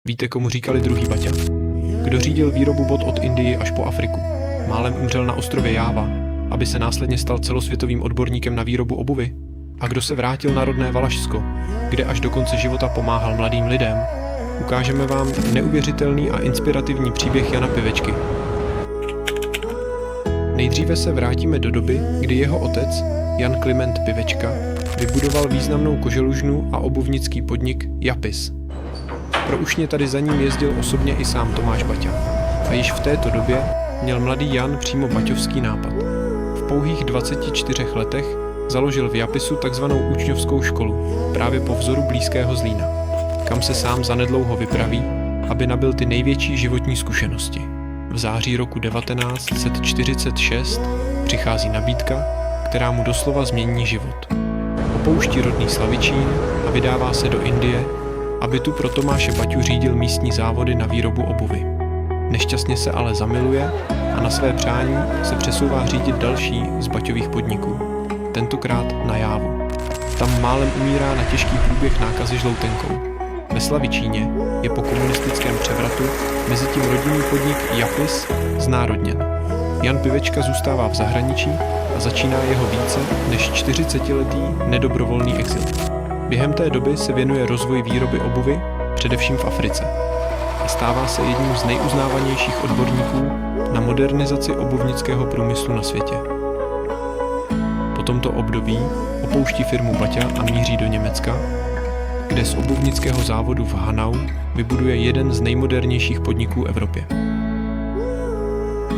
Víte, komu říkali druhý Baťa? Kdo řídil výrobu bot od Indii až po Afriku? Málem umřel na ostrově Jáva, aby se následně stal celosvětovým odborníkem na výrobu obuvy? A kdo se vrátil na rodné Valašsko, kde až do konce života pomáhal mladým lidem? Ukážeme vám neuvěřitelný a inspirativní příběh Jana Pivečky. Nejdříve se vrátíme do doby, kdy jeho otec, Jan Kliment Pivečka, vybudoval významnou koželužnu a obuvnický podnik Japis. Proušně tady za ním jezdil osobně i sám Tomáš Baťa. A již v této době měl mladý Jan přímo baťovský nápad. V pouhých 24 letech založil v Japisu takzvanou učňovskou školu, právě po vzoru blízkého Zlína, kam se sám zanedlouho vypraví, aby nabyl ty největší životní zkušenosti. V září roku 1946 přichází nabídka, která mu doslova změní život. Opouští rodný Slavičín a vydává se do Indie, aby tu pro Tomáše Baťu řídil místní závody na výrobu obuvy. Nešťastně se ale zamiluje a na své přání se přesouvá řídit další z Baťových podniků, tentokrát na Jávu. Tam málem umírá na těžký průběh nákazy žloutenkou. Ve Slavičíně je po komunistickém převratu mezitím rodinný podnik Japis znárodněn. Jan Pivečka zůstává v zahraničí a začíná jeho více než 40letý nedobrovolný exil. Během té doby se věnuje rozvoji výroby obuvy, především v Africe, a stává se jedním z nejuznávanějších odborníků na modernizaci obuvnického průmyslu na světě. Po tomto období opouští firmu Baťa a míří do Německa, kde z obuvnického závodu v Hanau vybuduje jeden z nejmodernějších podniků v Evropě.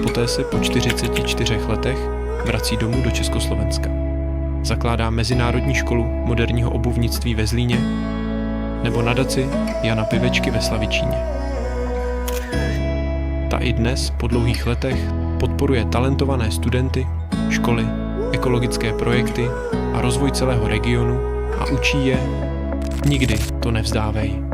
Poté se po 44 letech vrací domů do Československa. Zakládá Mezinárodní školu moderního obuvnictví ve Zlíně nebo nadaci Jana Pivečky ve Slavičíně. Ta i dnes po dlouhých letech podporuje talentované studenty, školy, ekologické projekty a rozvoj celého regionu a učí je: nikdy to nevzdávej.